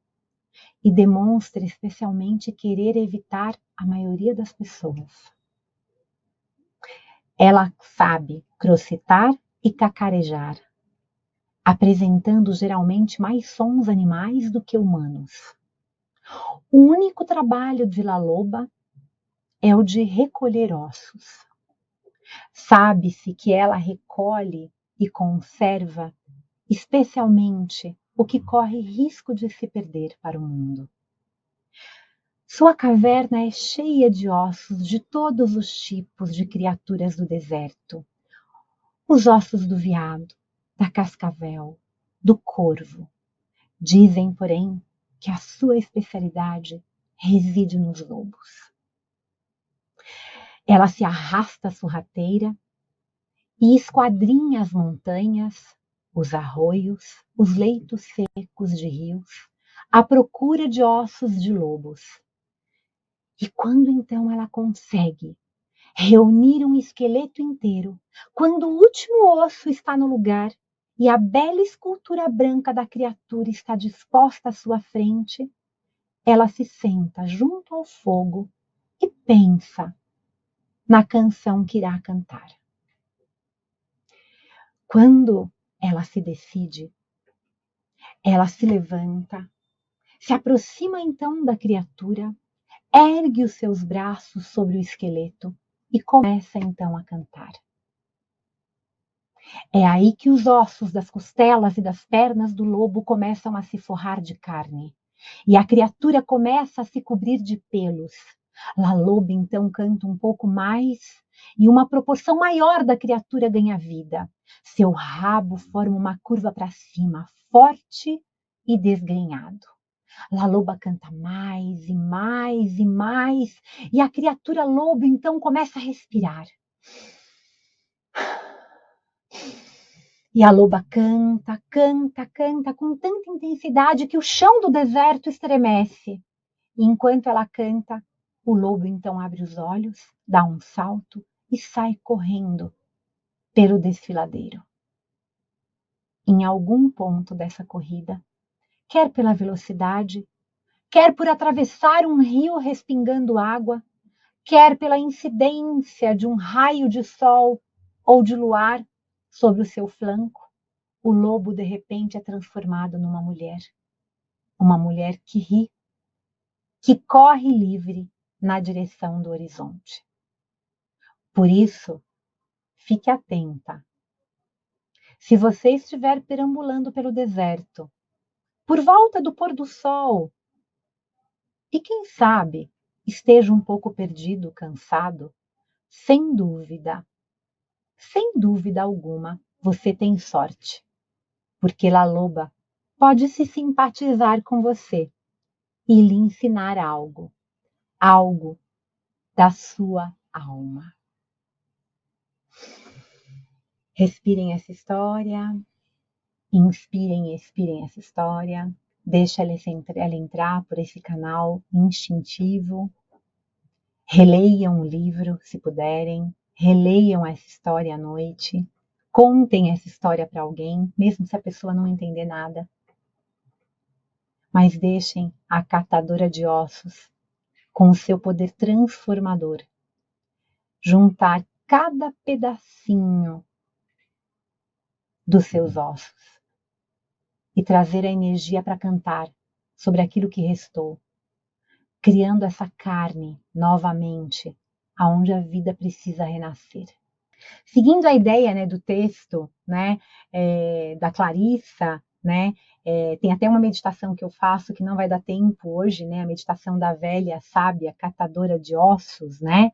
A: e demonstra especialmente querer evitar a maioria das pessoas. Ela sabe crocitar e cacarejar, apresentando geralmente mais sons animais do que humanos. O único trabalho de Vila Loba é o de recolher ossos. Sabe-se que ela recolhe e conserva especialmente o que corre risco de se perder para o mundo. Sua caverna é cheia de ossos de todos os tipos de criaturas do deserto. Os ossos do veado, da cascavel, do corvo. Dizem, porém, que a sua especialidade reside nos lobos. Ela se arrasta sorrateira e esquadrinha as montanhas, os arroios, os leitos secos de rios, à procura de ossos de lobos. E quando então ela consegue reunir um esqueleto inteiro, quando o último osso está no lugar e a bela escultura branca da criatura está disposta à sua frente, ela se senta junto ao fogo e pensa na canção que irá cantar. Quando ela se decide, ela se levanta, se aproxima então da criatura, ergue os seus braços sobre o esqueleto e começa então a cantar. É aí que os ossos das costelas e das pernas do lobo começam a se forrar de carne, e a criatura começa a se cobrir de pelos. La Loba então canta um pouco mais, e uma proporção maior da criatura ganha vida. Seu rabo forma uma curva para cima, forte e desgrenhado. La Loba canta mais e mais e mais, e a criatura lobo então começa a respirar. E a loba canta, canta, canta com tanta intensidade que o chão do deserto estremece. E enquanto ela canta, o lobo então abre os olhos, dá um salto e sai correndo pelo desfiladeiro. Em algum ponto dessa corrida, quer pela velocidade, quer por atravessar um rio respingando água, quer pela incidência de um raio de sol ou de luar sobre o seu flanco, o lobo de repente é transformado numa mulher. Uma mulher que ri, que corre livre na direção do horizonte. Por isso, fique atenta. Se você estiver perambulando pelo deserto, por volta do pôr do sol, e quem sabe esteja um pouco perdido, cansado, sem dúvida, sem dúvida alguma, você tem sorte, porque La Loba pode se simpatizar com você e lhe ensinar algo, algo da sua alma. Respirem essa história, inspirem e expirem essa história, deixa ela entrar por esse canal instintivo, releiam o livro se puderem, releiam essa história à noite, contem essa história para alguém, mesmo se a pessoa não entender nada. Mas deixem a catadora de ossos, com o seu poder transformador, juntar cada pedacinho dos seus ossos e trazer a energia para cantar sobre aquilo que restou, criando essa carne novamente, aonde a vida precisa renascer. Seguindo a ideia, né, do texto, né, da Clarissa, né, tem até uma meditação que eu faço que não vai dar tempo hoje, né, a meditação da velha sábia catadora de ossos, né,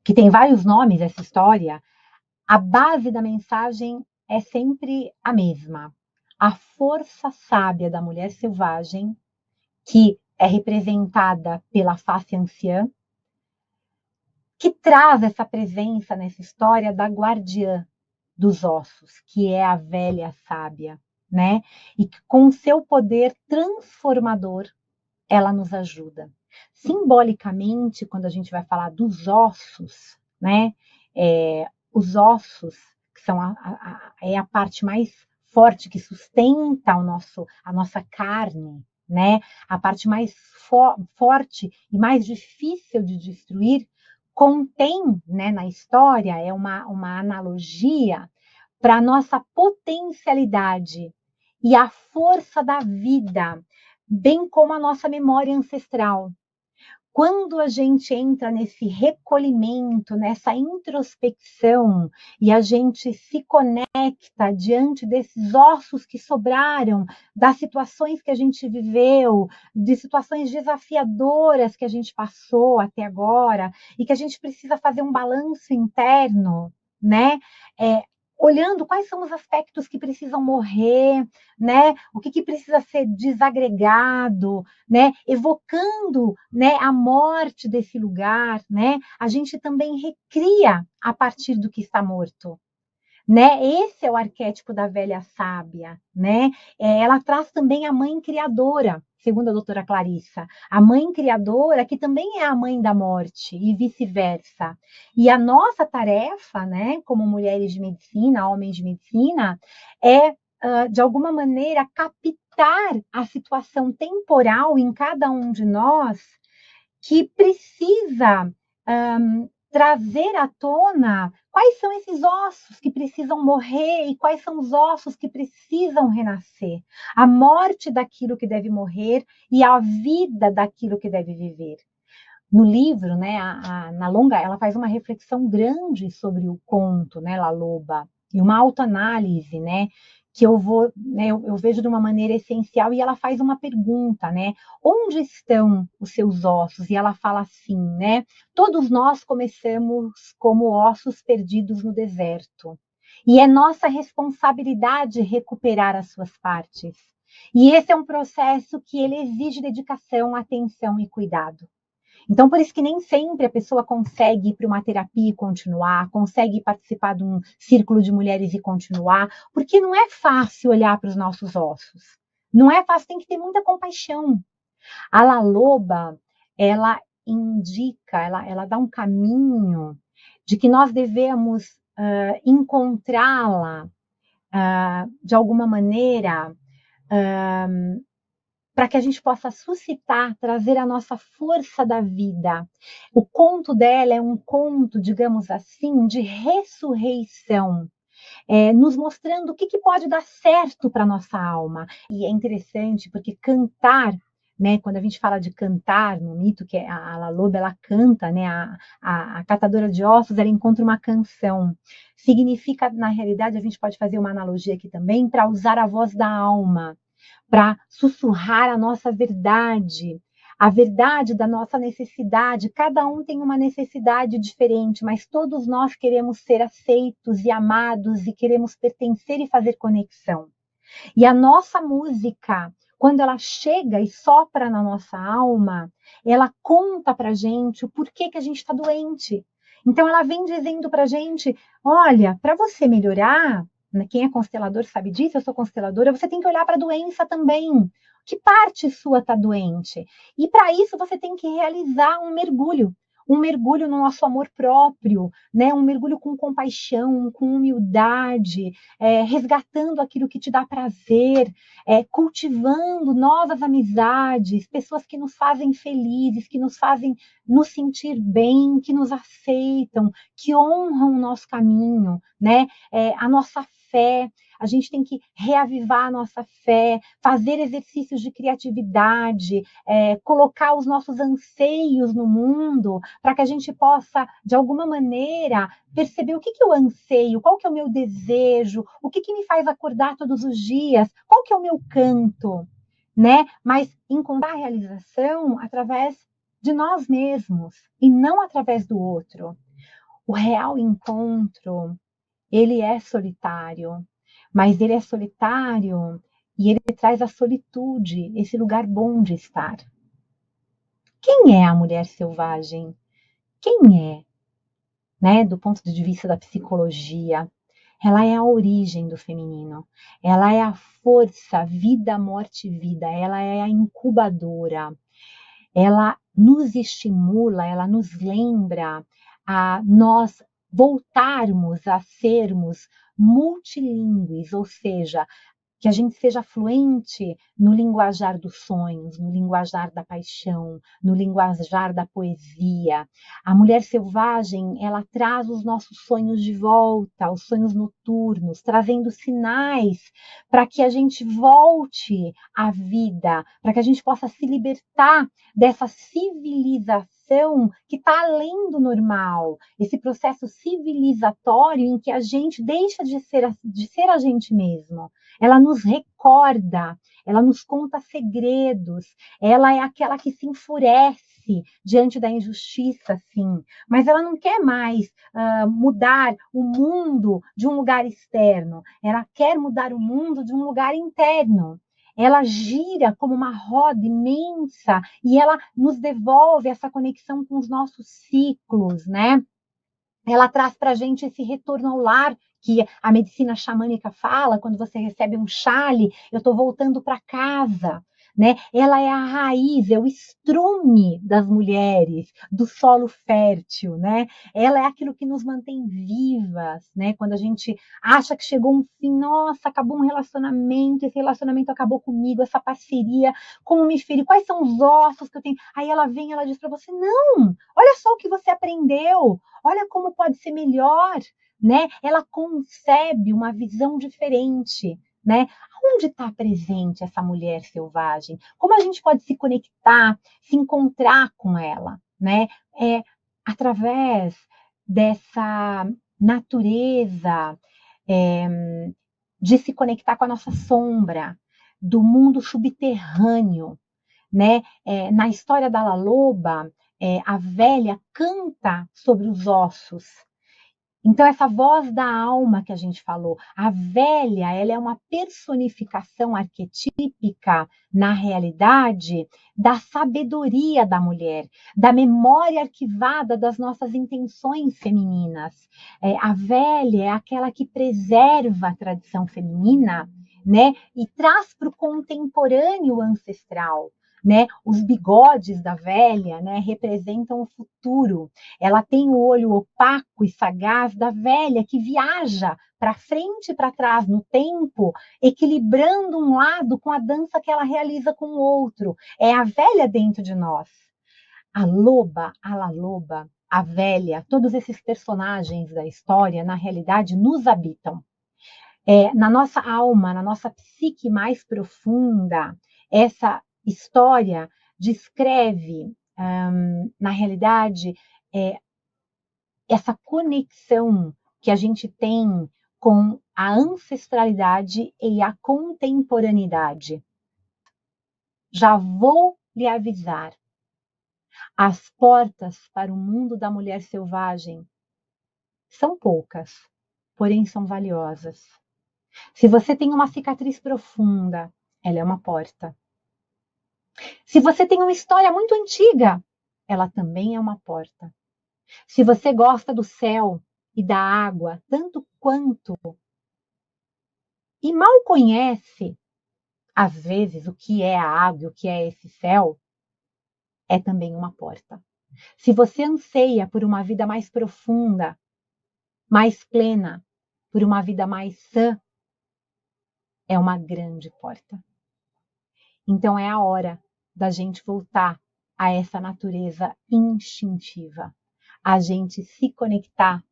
A: que tem vários nomes essa história. A base da mensagem é sempre a mesma. A força sábia da mulher selvagem, que é representada pela face anciã, que traz essa presença nessa história da guardiã dos ossos, que é a velha sábia, né? E que com seu poder transformador, ela nos ajuda. Simbolicamente, quando a gente vai falar dos ossos, né? Os ossos, que são a parte mais forte que sustenta a nossa carne, né? A parte mais forte e mais difícil de destruir, contém, né, na história, é uma analogia para a nossa potencialidade e a força da vida, bem como a nossa memória ancestral. Quando a gente entra nesse recolhimento, nessa introspecção, e a gente se conecta diante desses ossos que sobraram, das situações que a gente viveu, de situações desafiadoras que a gente passou até agora, e que a gente precisa fazer um balanço interno, né? Olhando quais são os aspectos que precisam morrer, né? O que precisa ser desagregado, né? Evocando, né, a morte desse lugar, né? A gente também recria a partir do que está morto, né? Esse é o arquétipo da velha sábia, né? Ela traz também a mãe criadora, segundo a doutora Clarissa, a mãe criadora que também é a mãe da morte e vice-versa. E a nossa tarefa, né, como mulheres de medicina, homens de medicina, é de alguma maneira captar a situação temporal em cada um de nós que precisa trazer à tona quais são esses ossos que precisam morrer e quais são os ossos que precisam renascer. A morte daquilo que deve morrer e a vida daquilo que deve viver. No livro, né, na longa, ela faz uma reflexão grande sobre o conto, né, La Loba, e uma autoanálise, né, que eu vou, né, eu vejo de uma maneira essencial, e ela faz uma pergunta, né, onde estão os seus ossos? E ela fala assim, né, todos nós começamos como ossos perdidos no deserto, e é nossa responsabilidade recuperar as suas partes. E esse é um processo que ele exige dedicação, atenção e cuidado. Então, por isso que nem sempre a pessoa consegue ir para uma terapia e continuar, consegue participar de um círculo de mulheres e continuar, porque não é fácil olhar para os nossos ossos. Não é fácil, tem que ter muita compaixão. A La Loba, ela indica, ela dá um caminho de que nós devemos encontrá-la de alguma maneira para que a gente possa suscitar, trazer a nossa força da vida. O conto dela é um conto, digamos assim, de ressurreição, nos mostrando o que pode dar certo para a nossa alma. E é interessante porque cantar, né, quando a gente fala de cantar no mito, que é a La Loba, ela canta, né, a catadora de ossos, ela encontra uma canção. Significa, na realidade, a gente pode fazer uma analogia aqui também, para usar a voz da alma, para sussurrar a nossa verdade, a verdade da nossa necessidade. Cada um tem uma necessidade diferente, mas todos nós queremos ser aceitos e amados e queremos pertencer e fazer conexão. E a nossa música, quando ela chega e sopra na nossa alma, ela conta para gente o porquê que a gente está doente. Então ela vem dizendo para gente, olha, para você melhorar, quem é constelador sabe disso, eu sou consteladora, você tem que olhar para a doença também. Que parte sua está doente? E para isso você tem que realizar um mergulho no nosso amor próprio, né? Um mergulho com compaixão, com humildade, resgatando aquilo que te dá prazer, cultivando novas amizades, pessoas que nos fazem felizes, que nos fazem nos sentir bem, que nos aceitam, que honram o nosso caminho, né? A nossa fé. A gente tem que reavivar a nossa fé, fazer exercícios de criatividade, colocar os nossos anseios no mundo, para que a gente possa, de alguma maneira, perceber o que eu anseio, qual que é o meu desejo, o que me faz acordar todos os dias, qual que é o meu canto, né? Mas encontrar a realização através de nós mesmos e não através do outro. O real encontro, ele é solitário, mas ele é solitário e ele traz a solitude, esse lugar bom de estar. Quem é a mulher selvagem? Quem é, né, do ponto de vista da psicologia? Ela é a origem do feminino. Ela é a força, vida, morte, vida. Ela é a incubadora. Ela nos estimula, ela nos lembra a nós voltarmos a sermos multilingües, ou seja, que a gente seja fluente no linguajar dos sonhos, no linguajar da paixão, no linguajar da poesia. A mulher selvagem, ela traz os nossos sonhos de volta, os sonhos noturnos, trazendo sinais para que a gente volte à vida, para que a gente possa se libertar dessa civilização que está além do normal, esse processo civilizatório em que a gente deixa de ser a gente mesmo. Ela nos recorda, ela nos conta segredos, ela é aquela que se enfurece diante da injustiça, sim, mas ela não quer mais mudar o mundo de um lugar externo, ela quer mudar o mundo de um lugar interno. Ela gira como uma roda imensa e ela nos devolve essa conexão com os nossos ciclos, né? Ela traz para a gente esse retorno ao lar, que a medicina xamânica fala, quando você recebe um chale, eu estou voltando para casa. Né? Ela é a raiz, é o estrume das mulheres, do solo fértil, né? Ela é aquilo que nos mantém vivas, né? Quando a gente acha que chegou um fim, nossa, acabou um relacionamento, esse relacionamento acabou comigo, essa parceria, como me feriu, quais são os ossos que eu tenho? Aí ela vem, ela diz para você, não, olha só o que você aprendeu, olha como pode ser melhor, né? Ela concebe uma visão diferente, né? Onde está presente essa mulher selvagem? Como a gente pode se conectar, se encontrar com ela, né? Através dessa natureza, de se conectar com a nossa sombra, do mundo subterrâneo, né? Na história da La Loba, a velha canta sobre os ossos. Então, essa voz da alma que a gente falou, a velha, ela é uma personificação arquetípica, na realidade, da sabedoria da mulher, da memória arquivada das nossas intenções femininas. A velha é aquela que preserva a tradição feminina, né, e traz para o contemporâneo ancestral. Né? Os bigodes da velha, né, representam o futuro. Ela tem o olho opaco e sagaz da velha que viaja para frente e para trás no tempo, equilibrando um lado com a dança que ela realiza com o outro. É a velha dentro de nós. A loba, a la loba, a velha, todos esses personagens da história, na realidade, nos habitam. Na nossa alma, na nossa psique mais profunda, essa história descreve, na realidade, essa conexão que a gente tem com a ancestralidade e a contemporaneidade. Já vou lhe avisar, As portas para o mundo da mulher selvagem são poucas, porém são valiosas. Se você tem uma cicatriz profunda, ela é uma porta. Se você tem uma história muito antiga, ela também é uma porta. Se você gosta do céu e da água tanto quanto e mal conhece, às vezes, o que é a água e o que é esse céu, é também uma porta. Se você anseia por uma vida mais profunda, mais plena, por uma vida mais sã, é uma grande porta. Então é a hora da gente voltar a essa natureza instintiva, a gente se conectar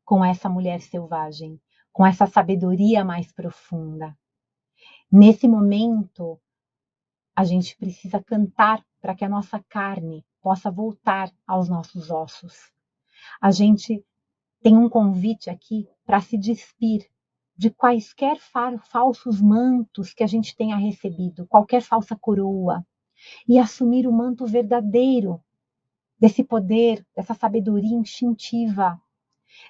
A: com essa mulher selvagem, com essa sabedoria mais profunda. Nesse momento, a gente precisa cantar para que a nossa carne possa voltar aos nossos ossos. A gente tem um convite aqui para se despir de quaisquer falsos mantos que a gente tenha recebido, qualquer falsa coroa, e assumir o manto verdadeiro desse poder, dessa sabedoria instintiva.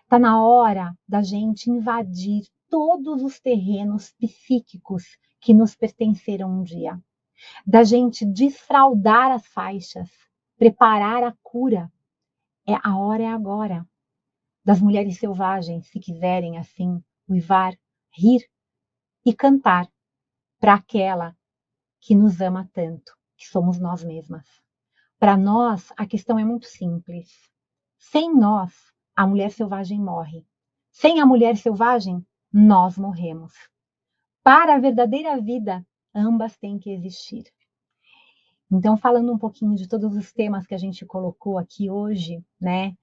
A: Está na hora da gente invadir todos os terrenos psíquicos que nos pertenceram um dia, da gente desfraldar as faixas, preparar a cura. A hora é agora. Das mulheres selvagens, se quiserem assim, uivar, rir e cantar para aquela que nos ama tanto, que somos nós mesmas. Para nós, a questão é muito simples. Sem nós, a mulher selvagem morre. Sem a mulher selvagem, nós morremos. Para a verdadeira vida, ambas têm que existir. Então, falando um pouquinho de todos os temas que a gente colocou aqui hoje, né?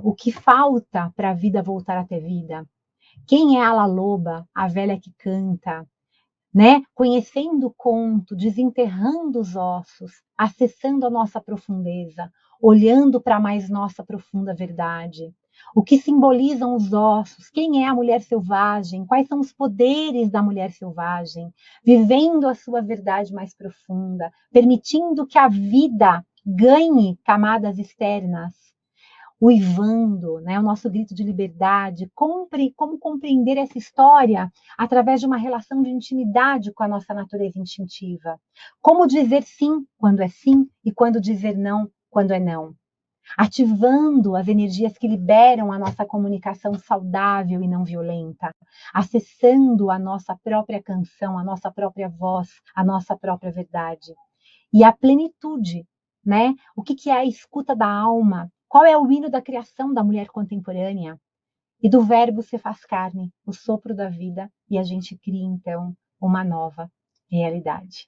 A: O que falta para a vida voltar a ter vida? Quem é a Loba, a velha que canta, né? Conhecendo o conto, desenterrando os ossos, acessando a nossa profundeza, olhando para a mais nossa profunda verdade. O que simbolizam os ossos? Quem é a mulher selvagem? Quais são os poderes da mulher selvagem? Vivendo a sua verdade mais profunda, permitindo que a vida ganhe camadas externas, uivando, né, o nosso grito de liberdade, como compreender essa história através de uma relação de intimidade com a nossa natureza instintiva. Como dizer sim quando é sim e quando dizer não quando é não. Ativando as energias que liberam a nossa comunicação saudável e não violenta, acessando a nossa própria canção, a nossa própria voz, a nossa própria verdade. E a plenitude, né? O que é a escuta da alma? Qual é o hino da criação da mulher contemporânea? E do verbo se faz carne, o sopro da vida, e a gente cria então uma nova realidade.